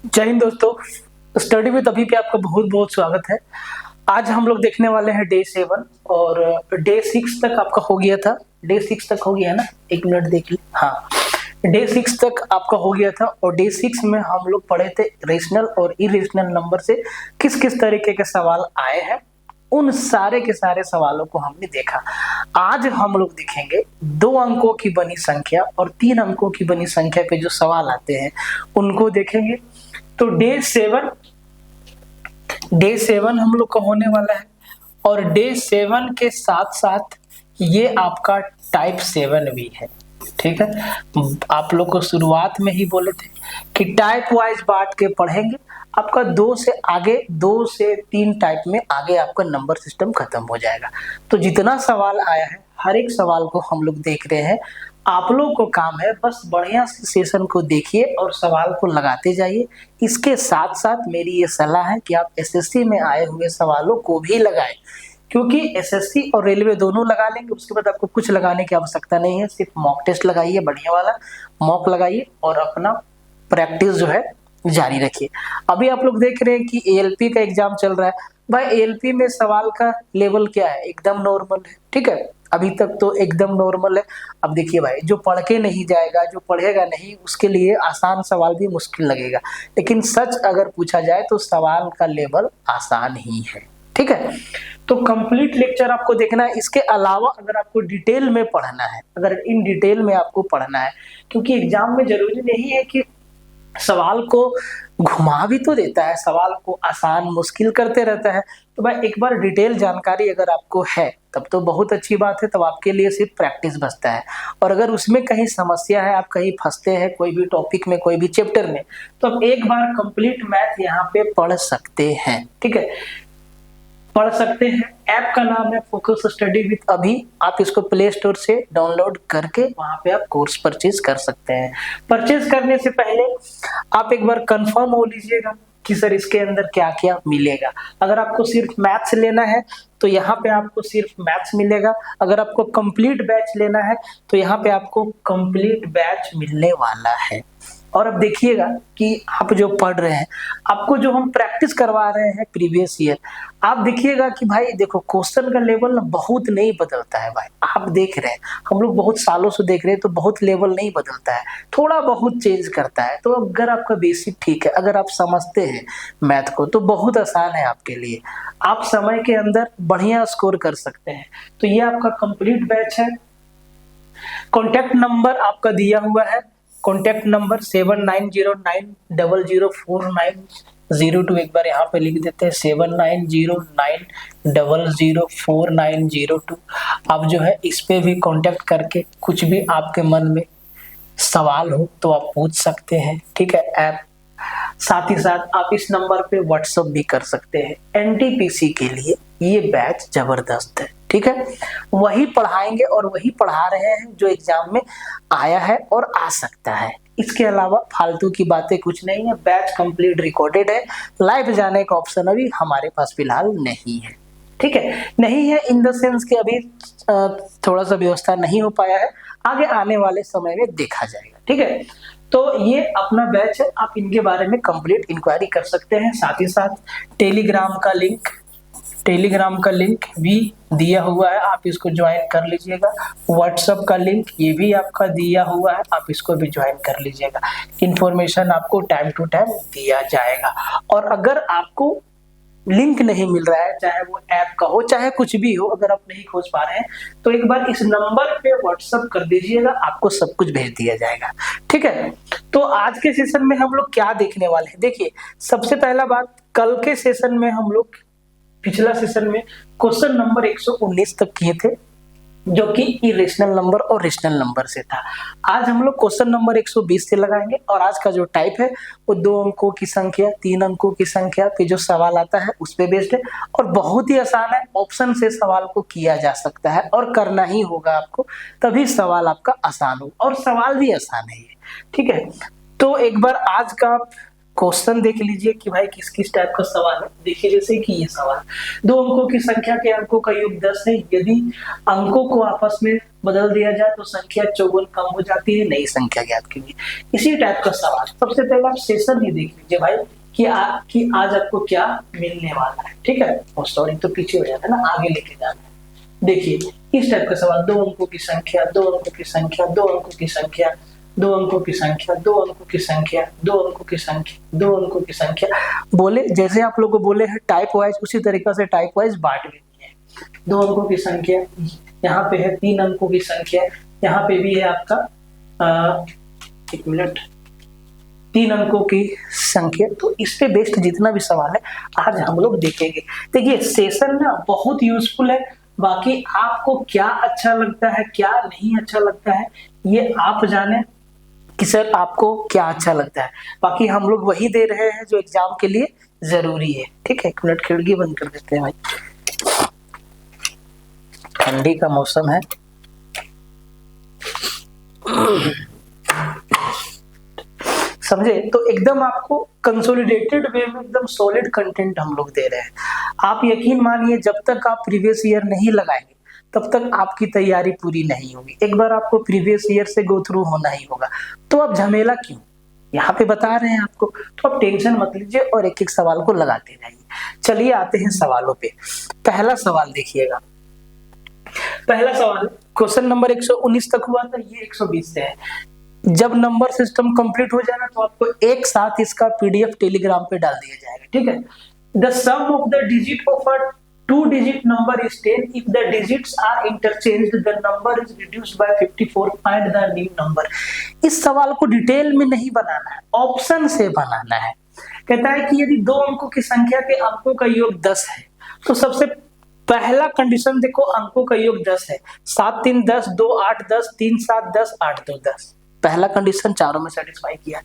जय हिंद दोस्तों। Study with अभी पे आपका बहुत बहुत स्वागत है। आज हम लोग देखने वाले हैं डे 7 और डे 6 तक आपका हो गया था। डे 6 तक हो गया है ना, एक मिनट देख ली। हाँ, डे 6 तक आपका हो गया था और डे 6 में हम लोग पढ़े थे रेशनल और इरेशनल नंबर से किस किस तरीके के सवाल आए हैं। उन सारे के सारे सवालों को हमने देखा। आज हम लोग देखेंगे 2 अंकों की बनी संख्या और 3 अंकों की बनी संख्या पे जो सवाल आते हैं उनको देखेंगे। तो डे 7 हम लोग का होने वाला है और डे 7 के साथ साथ ये आपका टाइप 7 भी है। ठीक है, आप लोग को शुरुआत में ही बोले थे कि टाइप वाइज बांट के पढ़ेंगे। आपका 2 से 3 टाइप में आगे आपका नंबर सिस्टम खत्म हो जाएगा। तो जितना सवाल आया है हर एक सवाल को हम लोग देख रहे हैं। आप लोग को काम है बस बढ़िया से सेशन को देखिए और सवाल को लगाते जाइए। इसके साथ साथ मेरी ये सलाह है कि आप एसएससी में आए हुए सवालों को भी लगाएं, क्योंकि एसएससी और रेलवे दोनों लगा लेंगे, उसके बाद आपको कुछ लगाने की आवश्यकता नहीं है। सिर्फ मॉक टेस्ट लगाइए, बढ़िया वाला मॉक लगाइए और अपना प्रैक्टिस जो है जारी रखिए। अभी आप लोग देख रहे हैं कि एएलपी का एग्जाम चल रहा है। भाई एएलपी में सवाल का लेवल क्या है? एकदम नॉर्मल है। ठीक है, अभी तक तो एकदम नॉर्मल है। अब देखिए भाई, जो पढ़ के नहीं जाएगा, जो पढ़ेगा नहीं, उसके लिए आसान सवाल भी मुश्किल लगेगा, लेकिन सच अगर पूछा जाए तो सवाल का लेवल आसान ही है। ठीक है, तो कंप्लीट लेक्चर आपको देखना है। इसके अलावा अगर आपको डिटेल में पढ़ना है, अगर इन डिटेल में आपको पढ़ना है, क्योंकि एग्जाम में जरूरी नहीं है कि सवाल को घुमा भी तो देता है, सवाल को आसान मुश्किल करते रहता है। तो भाई एक बार डिटेल जानकारी अगर आपको है तब तो बहुत अच्छी बात है, तब आपके लिए सिर्फ प्रैक्टिस बचता है। और अगर उसमें कहीं समस्या है, आप कहीं फंसते हैं कोई भी टॉपिक में, कोई भी चैप्टर में, तो आप एक बार कंप्लीट मैथ यहाँ पे पढ़ सकते हैं। ठीक है, पढ़ सकते हैं। ऐप का नाम है फोकस स्टडी विद अभी। आप इसको प्ले स्टोर से डाउनलोड करके वहां पे आप कोर्स परचेज कर सकते हैं। परचेज करने से पहले आप एक बार कंफर्म हो लीजिएगा कि सर इसके अंदर क्या क्या मिलेगा। अगर आपको सिर्फ मैथ्स लेना है तो यहाँ पे आपको सिर्फ मैथ्स मिलेगा। अगर आपको कंप्लीट बैच लेना है तो यहाँ पे आपको कंप्लीट बैच मिलने वाला है। और अब देखिएगा कि आप जो पढ़ रहे हैं, आपको जो हम प्रैक्टिस करवा रहे हैं प्रीवियस ईयर, आप देखिएगा कि भाई देखो क्वेश्चन का लेवल ना बहुत नहीं बदलता है। भाई आप देख रहे हैं, हम लोग बहुत सालों से देख रहे हैं, तो बहुत लेवल नहीं बदलता है, थोड़ा बहुत चेंज करता है। तो अगर आपका बेसिक ठीक है, अगर आप समझते हैं मैथ को, तो बहुत आसान है आपके लिए। आप समय के अंदर बढ़िया स्कोर कर सकते हैं। तो ये आपका कंप्लीट बैच है। कॉन्टैक्ट नंबर आपका दिया हुआ है, कॉन्टैक्ट नंबर 7909004902। एक बार यहाँ पे लिख देते हैं 7909004902। आप जो है इस पे भी कांटेक्ट करके कुछ भी आपके मन में सवाल हो तो आप पूछ सकते हैं। ठीक है, ऐप साथ ही साथ आप इस नंबर पे व्हाट्सएप भी कर सकते हैं। एनटीपीसी के लिए ये बैच जबरदस्त है। ठीक है, वही पढ़ाएंगे और वही पढ़ा रहे हैं जो एग्जाम में आया है और आ सकता है। इसके अलावा फालतू की बातें कुछ नहीं है। बैच कंप्लीट रिकॉर्डेड है, लाइव जाने का ऑप्शन अभी हमारे पास फिलहाल नहीं है। ठीक है, नहीं है इन द सेंस कि अभी थोड़ा सा व्यवस्था नहीं हो पाया है, आगे आने वाले समय में देखा जाएगा। ठीक है, तो ये अपना बैच है, आप इनके बारे में कंप्लीट इंक्वायरी कर सकते हैं। साथ ही साथ टेलीग्राम का लिंक भी दिया हुआ है, आप इसको ज्वाइन कर लीजिएगा। व्हाट्सएप का लिंक ये भी आपका दिया हुआ है, आप इसको भी ज्वाइन कर लीजिएगा। इंफॉर्मेशन आपको टाइम टू टाइम दिया जाएगा। और अगर आपको लिंक नहीं मिल रहा है, चाहे वो ऐप का हो चाहे कुछ भी हो, अगर आप नहीं खोज पा रहे हैं तो एक बार इस नंबर पे व्हाट्सएप कर दीजिएगा, आपको सब कुछ भेज दिया जाएगा। ठीक है, तो आज के सेशन में हम लोग क्या देखने वाले हैं? देखिए, सबसे पहला बात, कल के सेशन में हम लोग पिछला सेशन में क्वेश्चन नंबर 119 तक किए थे, जो कि इरेशनल नंबर और रेशनल नंबर से था। आज हम लोग क्वेश्चन नंबर 120 से लगाएंगे और आज का जो टाइप है वो 2 अंकों की संख्या, 3 अंकों की संख्या पे जो सवाल आता है उस पे बेस्ड है और बहुत ही आसान है। ऑप्शन से सवाल को किया जा सकता है और करना ही होगा आपको, तभी सवाल आपका आसान हो, और सवाल भी आसान है ये। ठीक है, तो एक बार आज का क्वेश्चन देख लीजिए कि भाई किस किस टाइप का सवाल है। देखिए जैसे कि ये सवाल, 2 अंकों की संख्या के अंकों का योग 10 है। यदि अंकों को आपस में बदल दिया जाए तो संख्या 54 कम हो जाती है, नई संख्या ज्ञात कीजिए। इसी टाइप का सवाल। सबसे पहले आप सेशन ही देख लीजिए भाई कि आज आपको क्या मिलने वाला है, ठीक है। और सॉरी तो पीछे हो जाता है ना, आगे लेके जाना है। देखिए इस टाइप का सवाल, 2 अंकों की संख्या, 2 अंकों की संख्या, 2 अंकों की संख्या, 2 अंकों की संख्या, 2 अंकों की संख्या, 2 अंकों की संख्या, 2 अंकों की संख्या। बोले जैसे आप लोगों को बोले हैं टाइप वाइज, उसी तरीके से टाइप वाइज बांट भी दिए हैं। 2 अंकों की संख्या यहाँ पे है, 3 अंकों की संख्या यहाँ पे भी है आपका 1 मिनट 3 अंकों की संख्या। तो इस पे बेस्ड जितना भी सवाल है आज हम लोग देखेंगे। देखिए सेशन ना बहुत यूजफुल है, बाकी आपको क्या अच्छा लगता है क्या नहीं अच्छा लगता है ये आप जाने कि सर आपको क्या अच्छा लगता है। बाकी हम लोग वही दे रहे हैं जो एग्जाम के लिए जरूरी है, ठीक है। 1 मिनट खिड़की बंद कर देते हैं भाई, ठंडी का मौसम है। समझे? तो एकदम आपको कंसोलिडेटेड वे में एकदम सॉलिड कंटेंट हम लोग दे रहे हैं। आप यकीन मानिए जब तक आप प्रीवियस ईयर नहीं लगाएंगे तब तक आपकी तैयारी पूरी नहीं होगी। एक बार आपको प्रीवियस ईयर से गो थ्रू होना ही होगा, तो आप झमेला क्यों, यहाँ पे बता रहे हैं आपको, तो आप टेंशन मत लीजिए और एक एक सवाल को लगाते रहिए। चलिए आते हैं सवालों पे। पहला सवाल देखिएगा, पहला सवाल क्वेश्चन नंबर 119 तक हुआ था, ये 120 से है। जब नंबर सिस्टम कंप्लीट हो जाएगा तो आपको एक साथ इसका पीडीएफ टेलीग्राम पे डाल दिया जाएगा, ठीक है। The sum of the digit of a 2-digit number is 10. If the digits are interchanged, the number is reduced by 54. Find the new number. इस सवाल को डिटेल में नहीं बनाना है, ऑप्शन से बनाना है। कहता है कि यदि 2 अंकों की संख्या के अंकों का योग 10 है तो सबसे पहला कंडीशन देखो, अंकों का योग 10 है। 7 3 10, 2 8 10, 3 7 10, 8 2 10। पहला कंडीशन चारों में सेटिस्फाई किया।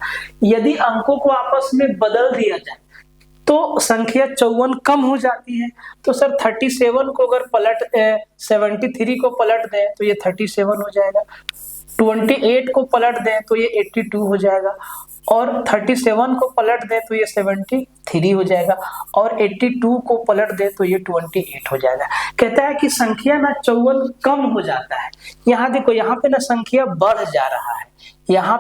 यदि अंकों को आपस में बदल दिया जाए तो संख्या 54 कम हो जाती है। तो सर 37 को अगर पलट 73 को पलट दें तो ये 37 हो जाएगा, 28 को पलट दें तो ये 82 हो जाएगा, और 37 को पलट दें तो ये 73 हो जाएगा, और 82 को पलट दें तो ये 28 हो जाएगा। कहता है कि संख्या ना 54 कम हो जाता है। यहाँ देखो, यहाँ पे ना संख्या बढ़ जा रहा है, यहाँ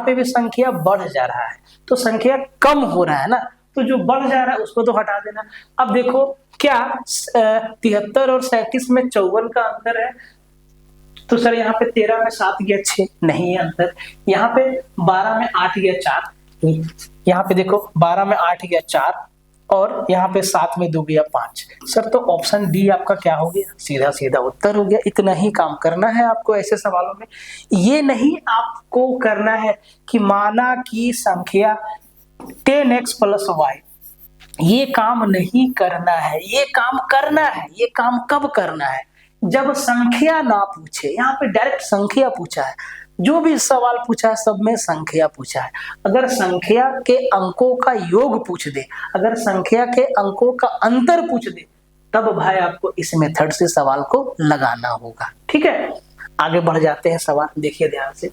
पे भी संख्या बढ़ जा रहा है, तो संख्या कम हो रहा है ना, तो जो बढ़ जा रहा है उसको तो हटा देना। अब देखो क्या 73 और 37 में 54 का अंतर है, तो सर यहाँ पे 13 में 7 गया 6, नहीं है अंतर। यहाँ पे 12 में 8 गया 4, यहाँ पे देखो 12 में 8 गया 4, और यहाँ पे 7 में 2 गया 5। सर तो ऑप्शन डी आपका क्या हो गया, सीधा सीधा उत्तर हो गया। इतना ही काम करना है आपको ऐसे सवालों में। ये नहीं आपको करना है कि माना की संख्या 10x + y, ये काम नहीं करना है। ये काम करना है, ये काम कब करना है, जब संख्या ना पूछे। यहाँ पे डायरेक्ट संख्या पूछा है, जो भी सवाल पूछा है सब में संख्या पूछा है। अगर संख्या के अंकों का योग पूछ दे, अगर संख्या के अंकों का अंतर पूछ दे, तब भाई आपको इस मेथड से सवाल को लगाना होगा, ठीक है। आगे बढ़ जाते हैं सवाल, देखिए ध्यान से।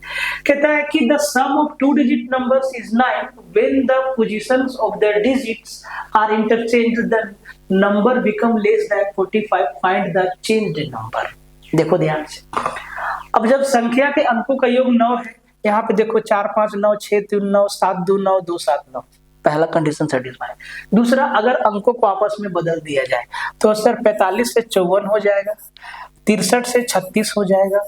कहता है कि the sum of 2-digit numbers is 9 when the positions of the digits are interchanged, the number become less than 45. Find the changed number. देखो ध्यान से, अब जब संख्या के अंकों का योग 9 है, यहाँ पे देखो 4 5 9 6 3 9 7 2 9 2 7 9, पहला कंडीशन सेटिस्फाई। दूसरा, अगर अंकों को आपस में बदल दिया जाए तो सर 45 से 54 हो जाएगा, 63 से 36 हो जाएगा,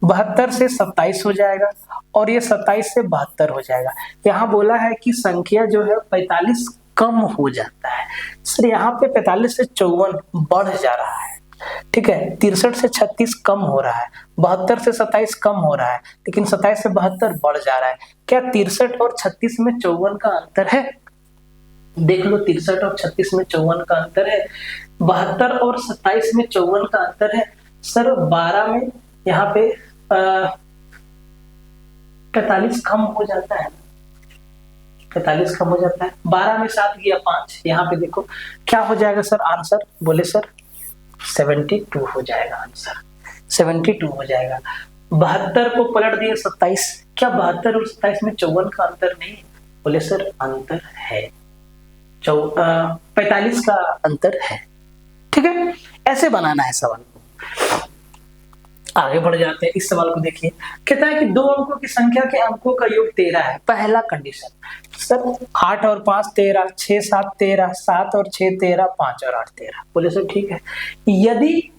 72 से 27 हो जाएगा, और ये 27 से 72 हो जाएगा। यहाँ बोला है कि संख्या जो है 45 कम हो जाता है। सर यहाँ पे 45 से 54 बढ़ जा रहा है, ठीक है। 63 से 36 कम हो रहा है, 72 से 27 कम हो रहा है, लेकिन 27 से 72 बढ़ जा रहा है। क्या 63 और 36 में 54 का अंतर है? देख लो, 63 और 36 में 54 का अंतर है, 72 और 27 में 54 का अंतर है। सर 12 में यहाँ पे 45 कम हो जाता है, 45 कम हो जाता है। 12 में 7 गया 5, यहाँ पे देखो क्या हो जाएगा सर आंसर, बोले सर 72 हो जाएगा आंसर, 72 हो जाएगा। 72 को पलट दिए 27, क्या 72 और 27 में 54 का अंतर नहीं? बोले सर अंतर है, 45 का अंतर है, ठीक है। ऐसे बनाना है सवाल को। आगे बढ़ जाते हैं, इस सवाल को देखिए। कहता है कि दो अंकों की संख्या के अंकों का योग 13 है। पहला कंडीशन सर 8 और 5 13, 6 7 13, 7 और 6 13, 5 और 8 13। बोले सर ठीक है, यदि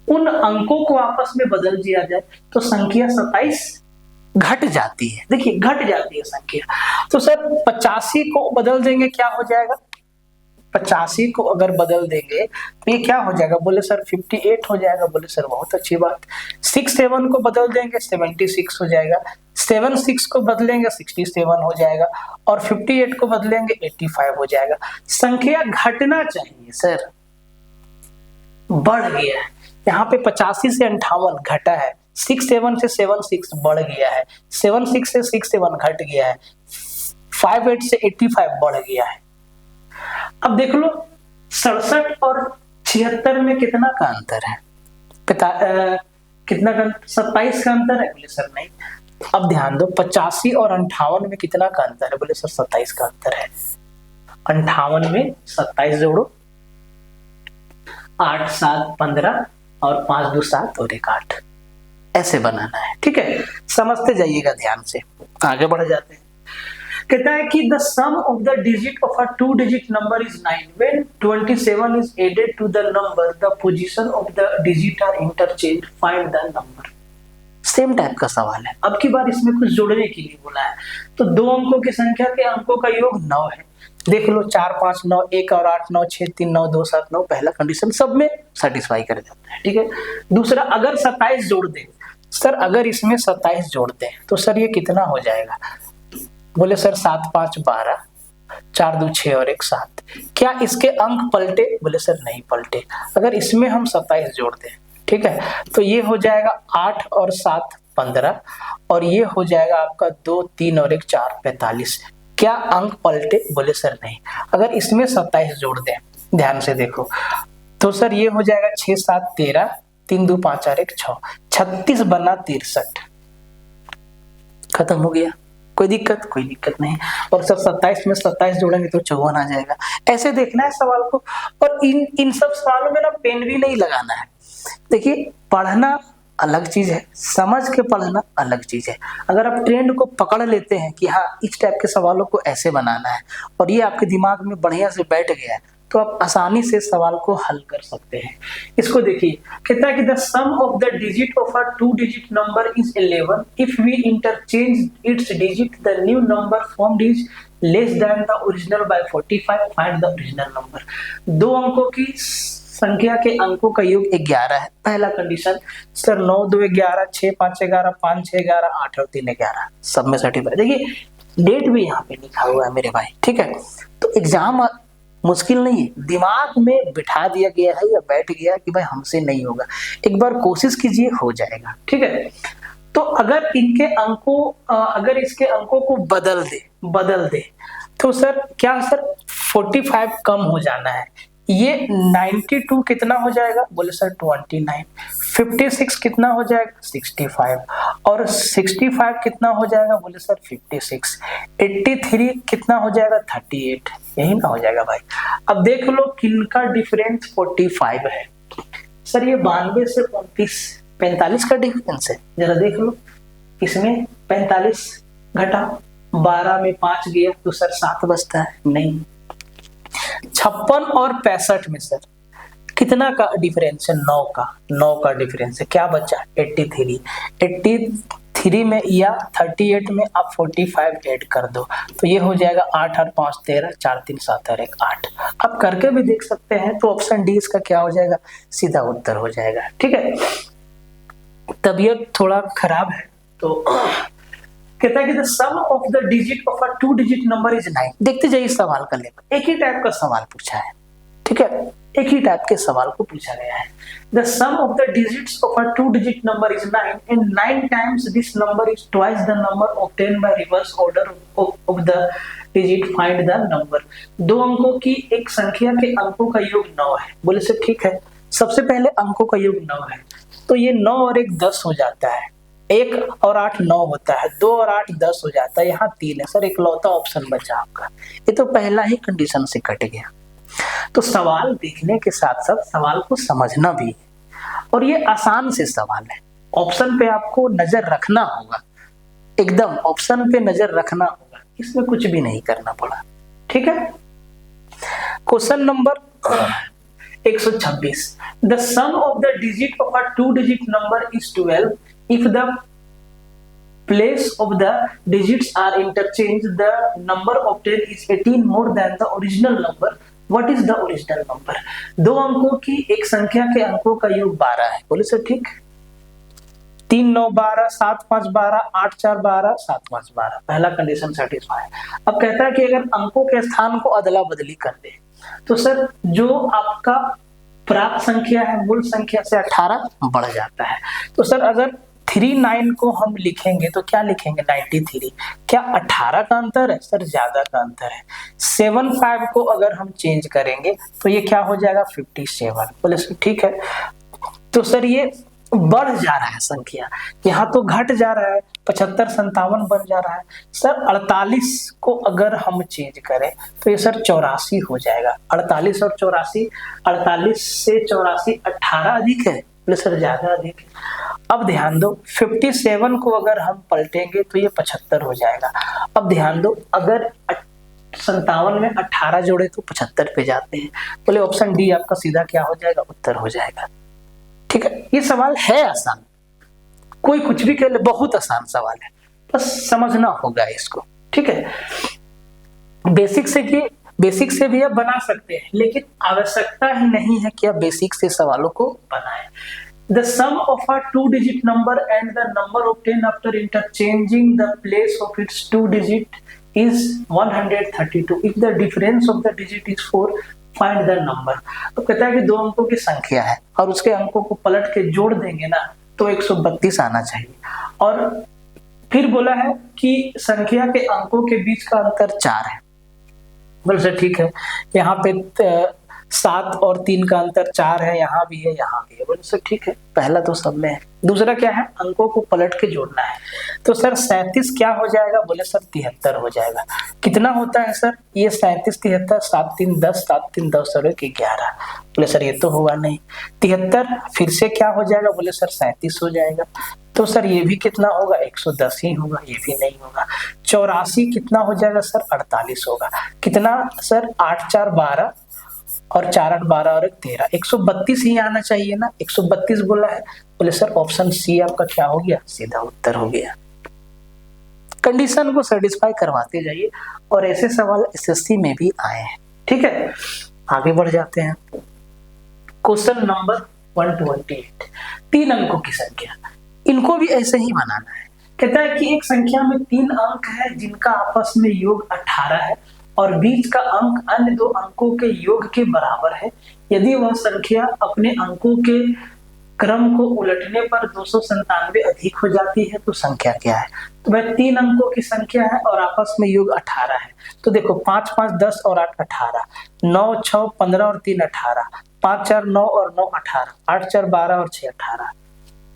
उन अंकों को आपस में बदल दिया जाए तो संख्या 27 घट जाती है। देखिए घट जाती है संख्या। तो सर 85 को बदल देंगे क्या हो जाएगा, 85 को अगर बदल देंगे तो ये क्या हो जाएगा, बोले सर 58 हो जाएगा। बोले सर बहुत अच्छी बात। 67 को बदल देंगे 76 हो जाएगा, 76 को बदलेंगे 67 हो जाएगा, और 58 को बदलेंगे 85 हो जाएगा। संख्या घटना चाहिए सर, बढ़ गया है। यहाँ पे 85 से 58 घटा है, 67 से 76 बढ़ गया है, 76 से 67 घट गया है, 58 से 85 बढ़ गया है। अब देख लो 67 और 76 में कितना का अंतर है, कितना का 27 का अंतर है। बोले सर नहीं। अब ध्यान दो 85 और 58 में कितना का अंतर है, बोले सर 27 का अंतर है। 58 में 27 जोड़ो, 8 7 15 और 5 2 7 और 1 8, ऐसे बनाना है। ठीक है, समझते जाइएगा ध्यान से। आगे बढ़ जाते हैं। कहता है कि the sum of the digit of a 2 digit number is 9 when 27 is added to the number the position of the digit are interchange, find the number. Same type का सवाल है। अब की बार इसमें कुछ जोड़ने के लिए बोला है। तो दो अंकों की संख्या के अंकों का योग 9 है। देख लो 4 5 9, 1 और 8 9, 6 3 9, 2 7 9, पहला कंडीशन सब में सेटिस्फाई कर जाता है। ठीक है, दूसरा अगर 27 जोड़ दे सर, अगर इसमें 27 जोड़ दे तो सर ये कितना हो जाएगा, बोले सर 7 5 12, 4 2 6 और 1 7। क्या इसके अंक पलटे, बोले सर नहीं पलटे। अगर इसमें हम 27 जोड़ दें, ठीक है, तो ये हो जाएगा 8 और 7 15, और ये हो जाएगा आपका 2 3 और 1 4 45। क्या अंक पलटे, बोले सर नहीं। अगर इसमें 27 जोड़ दें, ध्यान से देखो, तो सर ये हो जाएगा 6 7 13, 3 2 5 और 1 6, 36 बना 63। खत्म हो गया। कोई दिक्कत, कोई दिक्कत नहीं। और सब 27 में 27 जोड़ेंगे तो 54 आ जाएगा। ऐसे देखना है सवाल को। और इन सब सवालों में ना पेन भी नहीं लगाना है। देखिए पढ़ना अलग चीज है, समझ के पढ़ना अलग चीज है। अगर आप ट्रेंड को पकड़ लेते हैं कि हाँ इस टाइप के सवालों को ऐसे बनाना है, और ये आपके दिमाग में बढ़िया से बैठ गया है, तो आप आसानी से सवाल को हल कर सकते हैं। इसको देखिए, कहता है कि the sum of the digit of a 2 digit number is 11 if we interchange its digit the new number formed is less than the original by 45, find the original number. दो अंकों की संख्या के अंकों का योग 11 है। पहला कंडीशन सर 9 2 11, 6 5 11, 5 6 11, 8 और 3 11, सब में सर्टिफाइड। देखिए डेट भी यहाँ पे लिखा हुआ है मेरे भाई। ठीक है, तो एग्जाम मुश्किल नहीं है, दिमाग में बिठा दिया गया है या बैठ गया कि भाई हमसे नहीं होगा, एक बार कोशिश कीजिए हो जाएगा। ठीक है, तो अगर इनके अंकों अगर इसके अंकों को बदल दे तो सर क्या सर 45 कम हो जाना है। ये 92 कितना हो जाएगा, बोले सर 29। 56 कितना हो जाएगा, 65। और 65 कितना हो जाएगा, बोले सर 56। 83 कितना हो जाएगा, 38। यही ना हो जाएगा भाई। अब देख लो किनका डिफरेंस 45 है। सर ये 92 से 45 का डिफरेंस है। जरा देख लो, इसमें 45 घटा 12 में 5 गया तो सर 7 बचता है। नहीं, 56 और 65 में सर कितना का डिफरेंस है, 9 का डिफरेंस है। क्या बचा, 83 में या 38 में आप 45 ऐड कर दो तो ये हो जाएगा 8 और 5 13, 4 3 7 और 1 8। आप करके भी देख सकते हैं। तो ऑप्शन डी इसका क्या हो जाएगा, सीधा उत्तर हो जाएगा। ठीक है, तबीयत थोड़ा खराब है तो कहता है कि the sum of the digit of a 2 digit number is 9। देखते जाइए सवाल का लेवल, एक ही टाइप का सवाल पूछा है। ठीक है, एक ही टाइप के सवाल को पूछा गया है। The sum of the digits of a 2 digit number is 9 and 9 times this number is twice the number obtained by reverse order of the digit, find the number. दो अंकों की एक संख्या के अंकों का योग 9 है। बोले सर ठीक है, सबसे पहले अंकों का योग 9 है तो ये 9 और 1 10 हो जाता है। 1 और 8 9 होता है, 2 और 8 10 हो जाता है। यहाँ 3 है सर, इकलौता ऑप्शन बचा आपका। ये तो पहला ही कंडीशन से कट गया। तो सवाल देखने के साथ साथ सवाल को समझना भी है, और ये आसान से सवाल है। ऑप्शन पे आपको नजर रखना होगा, एकदम ऑप्शन पे नजर रखना होगा, इसमें कुछ भी नहीं करना पड़ा। ठीक है, question number 126, the sum of the digit of a 2 digit number is 12 if the place of the digits are interchanged, the number obtained is 18 more than the original number. What is the original number? दो अंकों की एक संख्या के अंकों का योग 12 है, बोले सर ठीक। 3 9 12, 7 5 12, 8 4 12, 7 5 12, पहला कंडीशन सेटिस्फाई। अब कहता है कि अगर अंकों के स्थान को अदला बदली कर दे तो सर जो आपका प्राप्त संख्या है मूल संख्या से 18 बढ़ जाता है। तो सर अगर 39 को हम लिखेंगे तो क्या लिखेंगे 93, क्या 18 का अंतर है सर, ज्यादा का अंतर है। 75 को अगर हम चेंज करेंगे तो ये क्या हो जाएगा 57, बोले सर ठीक है। तो सर ये बढ़ जा रहा है संख्या, यहाँ तो घट जा रहा है, 75 57 बन जा रहा है। सर 48 को अगर हम चेंज करें तो ये सर 84 हो जाएगा। 48 और 84, 48 से 84 18 अधिक है, बोले सर ज्यादा अधिक है। अब ध्यान दो 57 को अगर हम पलटेंगे तो ये 75 हो जाएगा। अब ध्यान दो अगर 57 में 18 जोड़े तो 75 पे जाते हैं, बोले ऑप्शन डी आपका सीधा क्या हो जाएगा, उत्तर हो जाएगा। ठीक है, ये सवाल है आसान, कोई कुछ भी कह ले, बहुत आसान सवाल है, बस समझना होगा इसको। ठीक है, बेसिक से भी आप बना सकते हैं, लेकिन आवश्यकता ही नहीं है कि आप बेसिक से सवालों को बनाएं। The sum of a 2-digit number and the number obtained after interchanging the place of its 2 digit is 132. If the difference of the digit is 4, find the number. तो कहता है कि दो अंकों की संख्या है और उसके अंकों को पलट के जोड़ देंगे ना तो 132 आना चाहिए। और फिर बोला है कि संख्या के अंकों के बीच का अंतर 4 है, बोले सर ठीक है। यहाँ पे 7 और 3 का अंतर 4 है, यहाँ भी है यहाँ भी है, बोले सर ठीक है, पहला तो सब में है। दूसरा क्या है, अंकों को पलट के जोड़ना है। तो सर 37 क्या हो जाएगा, बोले सर 73 हो जाएगा। कितना होता है सर, ये 37 73, 7 3 10, 7 3 10 और 1 11, बोले सर ये तो होगा नहीं। 73 फिर से क्या हो जाएगा, बोले सर 37 हो जाएगा। तो सर ये भी कितना होगा, 110 ही होगा, ये भी नहीं होगा। 84 कितना हो जाएगा सर, 48 होगा। कितना सर, 8 4 12 और 4 8 12 और 1 13, 132 ही आना चाहिए ना, 132 बोला है, बोले सर ऑप्शन सी आपका क्या हो गया, सीधा उत्तर हो गया। कंडीशन को सेटिस्फाई करवाते जाइए और ऐसे सवाल एसएससी में भी आए हैं। ठीक है, आगे बढ़ जाते हैं। क्वेश्चन नंबर 128, 3 अंकों की संख्या, इनको भी ऐसे ही बनाना है। कहता है कि एक संख्या में 3 अंक है जिनका आपस में योग 18 है और बीच का अंक अन्य 2 अंकों के योग के बराबर है। यदि वह संख्या अपने अंकों के क्रम को उलटने पर 297 अधिक हो जाती है तो संख्या क्या है। तो भाई 3 अंकों की संख्या है और आपस में योग 18 है। तो देखो 5 5 10 और 8 18, 9 6 15 और 3 18, 5 4 9 और 9 18, 8 4 12 और 6 18,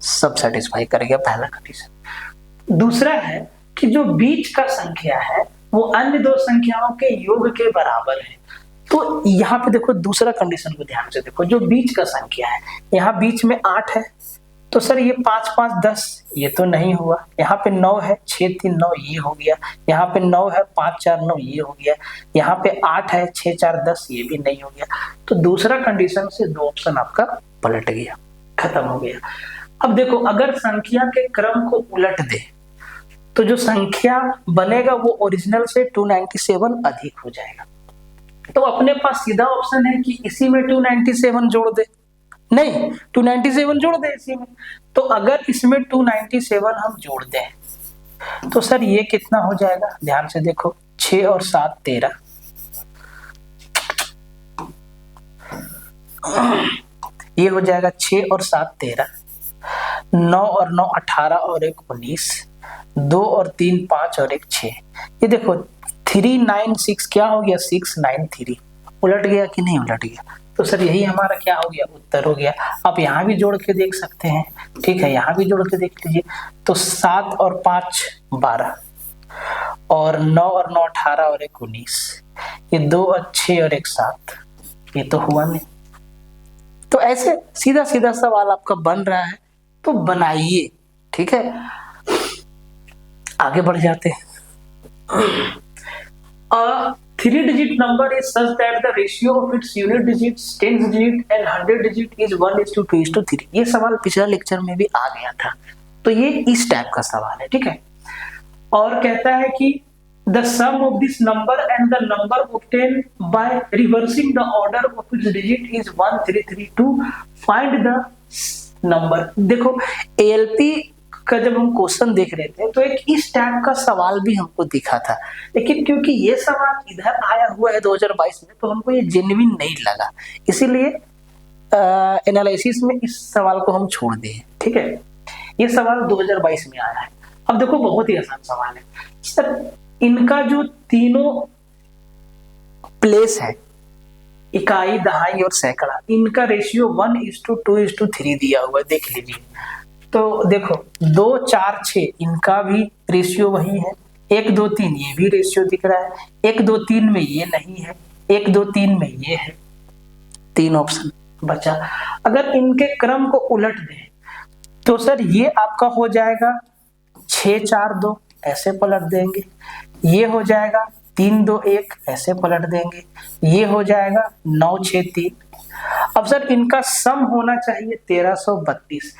सब सेटिस्फाई करेगा पहला कंडीशन। दूसरा है कि जो बीच का संख्या है वो अन्य 2 संख्याओं के योग के बराबर है। तो यहाँ पे देखो दूसरा कंडीशन को ध्यान से देखो, जो बीच का संख्या है, यहाँ बीच में 8 है तो सर ये 5 5 10 ये तो नहीं हुआ, यहाँ पे 9 है 6 3 9 ये हो गया, यहाँ पे 9 है 5 4 9 ये हो गया, यहाँ पे 8 है 6 4 10 ये भी नहीं हो गया। तो दूसरा कंडीशन से 2 ऑप्शन आपका पलट गया, खत्म हो गया। अब देखो अगर संख्या के क्रम को उलट दे तो जो संख्या बनेगा वो ओरिजिनल से 297 अधिक हो जाएगा। तो अपने पास सीधा ऑप्शन है कि इसी में 297 जोड़ दे, नहीं 297 जोड़ दे इसी में। तो अगर इसमें 297 हम जोड़ दें तो सर ये कितना हो जाएगा, ध्यान से देखो 6 और 7 13, ये हो जाएगा 6 और 7 13, 9 और 9 18 और 1 19, 2 और 3 5 और 1 6, ये देखो 3 9 6 क्या हो गया 6 9 3, उलट गया कि नहीं उलट गया। तो सर यही हमारा क्या हो गया, उत्तर हो गया। आप यहाँ भी जोड़ के देख सकते हैं, ठीक है, यहाँ भी जोड़ के देख लीजिए। तो 7 और 5 12 और 9 और 9 18 और 1 19, ये 2 और 6 और 1 7, ये तो हुआ नहीं। तो ऐसे सीधा सीधा सवाल आपका बन रहा है, तो बनाइए। ठीक है, आगे बढ़ जाते हैं। A 3-digit number is such that the ratio of its unit digits, tens digit and 100 digit is 1:2:3। ये सवाल पिछला लेक्चर में भी आ गया था, तो ये इस टाइप का सवाल है। ठीक है, और कहता है कि the sum of this number and the number obtained by reversing the order of its digit is 1 3 3 2, find the number। देखो ALP का जब हम क्वेश्चन देख रहे थे तो एक इस टाइप का सवाल भी हमको दिखा था, लेकिन क्योंकि ये सवाल इधर आया हुआ है 2022 में, तो हमको ये जेन्युइन नहीं लगा, इसीलिए एनालिसिस में इस सवाल को हम छोड़ दिए। ठीक है, ये सवाल 2022 में आया है। अब देखो बहुत ही आसान सवाल है सर, इनका जो तीनों प्लेस है, इकाई, दहाई और सैकड़ा, इनका रेशियो 1:2:3 दिया हुआ है, देख लीजिए। तो देखो 2 4 6 इनका भी रेशियो वही है, 1 2 3 ये भी रेशियो दिख रहा है, 1 2 3 में ये नहीं है, 1 2 3 में ये है, 3 ऑप्शन बचा। अगर इनके क्रम को उलट दें तो सर ये आपका हो जाएगा 6 4 2, ऐसे पलट देंगे, ये हो जाएगा 3 2 1, ऐसे पलट देंगे, ये हो जाएगा 9 6 3। अब सर इनका सम होना चाहिए 1332,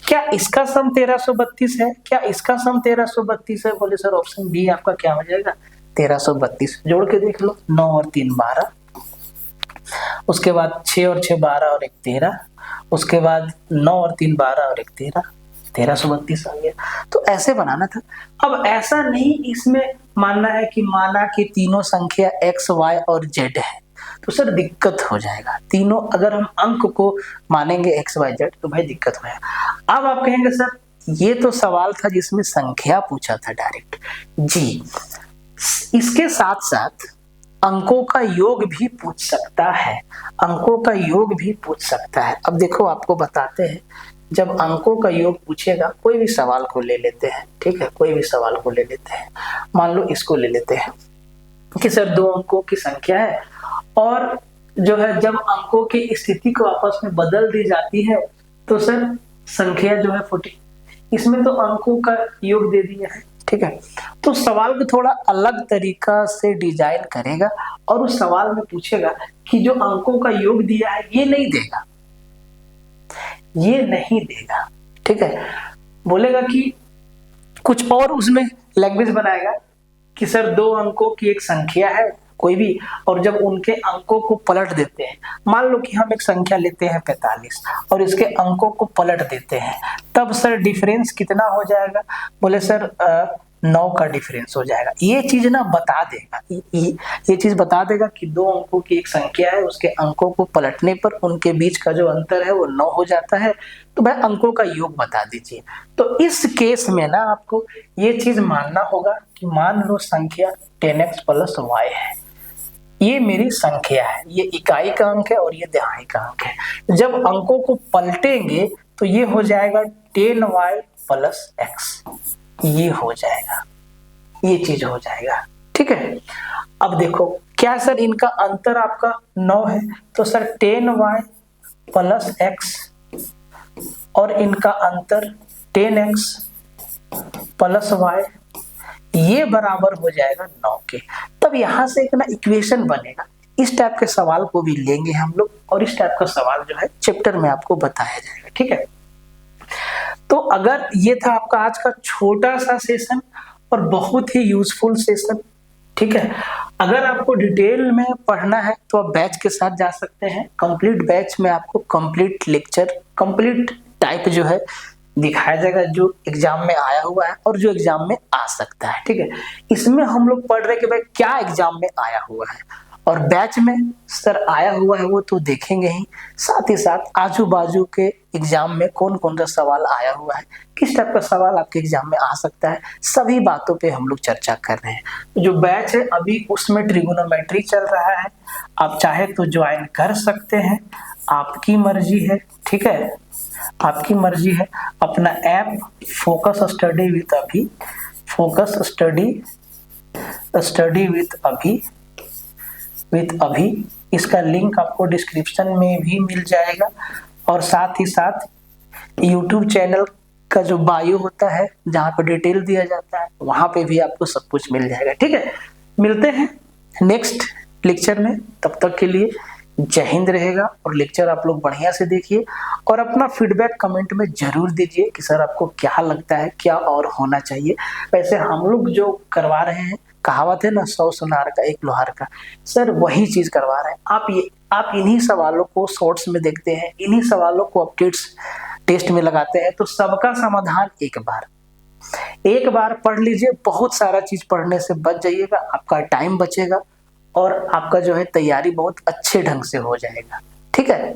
क्या इसका सम 1332 है, क्या इसका सम 1332 है? बोले सर ऑप्शन बी आपका क्या हो जाएगा 1332। जोड़ के देख लो, 9 और 3 12, उसके बाद 6 और 6 12 और 1 13, उसके बाद 9 और 3 12 और 1 13, 1332 आ गया। तो ऐसे बनाना था। अब ऐसा नहीं इसमें मानना है कि माना कि तीनों संख्या x y और z है, तो सर दिक्कत हो जाएगा। तीनों अगर हम अंक को मानेंगे x y z तो भाई दिक्कत हो जाएगा। अब आप कहेंगे सर ये तो सवाल था जिसमें संख्या पूछा था डायरेक्ट। जी, इसके साथ साथ अंकों का योग भी पूछ सकता है, अंकों का योग भी पूछ सकता है। अब देखो आपको बताते हैं, जब अंकों का योग पूछेगा, कोई भी सवाल को ले लेते हैं। ठीक है, कोई भी सवाल को ले लेते हैं। मान लो इसको ले लेते हैं कि सर 2 अंकों की संख्या है और जो है जब अंकों की स्थिति को आपस में बदल दी जाती है तो सर संख्या जो है 40, इसमें तो अंकों का योग दे दिया है। ठीक है, तो सवाल को थोड़ा अलग तरीका से डिजाइन करेगा और उस सवाल में पूछेगा कि जो अंकों का योग दिया है ये नहीं देगा, ये नहीं देगा। ठीक है, बोलेगा कि कुछ और उसमें लैंग्वेज बनाएगा कि सर 2 अंकों की एक संख्या है कोई भी, और जब उनके अंकों को पलट देते हैं, मान लो कि हम एक संख्या लेते हैं 45 और इसके अंकों को पलट देते हैं, तब सर डिफरेंस कितना हो जाएगा? बोले सर 9 का डिफरेंस हो जाएगा। ये चीज ना बता देगा, ये चीज बता देगा कि 2 अंकों की एक संख्या है, उसके अंकों को पलटने पर उनके बीच का जो अंतर है वो 9 हो जाता है, तो भाई अंकों का योग बता दीजिए। तो इस केस में ना आपको ये चीज मानना होगा कि मान लो संख्या 10x + y है, ये मेरी संख्या है, ये इकाई का अंक है और ये दहाई का अंक है। जब अंकों को पलटेंगे तो ये हो जाएगा 10y + x, ये हो जाएगा, ये चीज हो जाएगा। ठीक है, अब देखो क्या सर इनका अंतर आपका 9 है, तो सर 10y + x और इनका अंतर 10x + y, ये बराबर हो जाएगा 9 के। तब यहां से एक ना इक्वेशन बनेगा। इस टाइप के सवाल को भी लेंगे हम लोग और इस टाइप का सवाल जो है चैप्टर में आपको बताया जाएगा। ठीक है, तो अगर ये था आपका आज का छोटा सा सेशन और बहुत ही यूजफुल सेशन। ठीक है, अगर आपको डिटेल में पढ़ना है तो आप बैच के साथ जा सकते हैं। कंप्लीट बैच में आपको कंप्लीट लेक्चर, कंप्लीट टाइप जो है दिखाया जाएगा, जो एग्जाम में आया हुआ है और जो एग्जाम में आ सकता है। ठीक है, इसमें हम लोग पढ़ रहे हैं कि भाई क्या एग्जाम में आया हुआ है, और बैच में सर आया हुआ है वो तो देखेंगे ही, साथ ही साथ आजू बाजू के एग्जाम में कौन कौन सा सवाल आया हुआ है, किस टाइप का सवाल आपके एग्जाम में आ सकता है, सभी बातों पे हम लोग चर्चा कर रहे हैं। जो बैच है अभी उसमें ट्रिगोनोमेट्री चल रहा है, आप चाहे तो ज्वाइन कर सकते हैं, आपकी मर्जी है। ठीक है, आपकी मर्जी है। अपना ऐप फोकस स्टडी विद अभी, फोकस स्टडी विद अभी, इसका लिंक आपको डिस्क्रिप्शन में भी मिल जाएगा और साथ ही साथ यूट्यूब चैनल का जो बायो होता है, जहाँ पे डिटेल दिया जाता है, वहां पे भी आपको सब कुछ मिल जाएगा। ठीक है, मिलते हैं नेक्स्ट लेक्चर में। तब तक के लिए जय हिंद रहेगा, और लेक्चर आप लोग बढ़िया से देखिए और अपना फीडबैक कमेंट में जरूर दीजिए कि सर आपको क्या लगता है, क्या और होना चाहिए। वैसे हम लोग जो करवा रहे हैं, कहावत है ना, 100 सुनार का 1 लोहार का, सर वही चीज करवा रहे हैं। आप इन्हीं सवालों को शॉर्ट्स में देखते हैं, इन्हीं सवालों को अपडेट्स टेस्ट में लगाते हैं, तो सबका समाधान एक बार पढ़ लीजिए। बहुत सारा चीज पढ़ने से बच जाइएगा, आपका टाइम बचेगा और आपका जो है तैयारी बहुत अच्छे ढंग से हो जाएगा। ठीक है।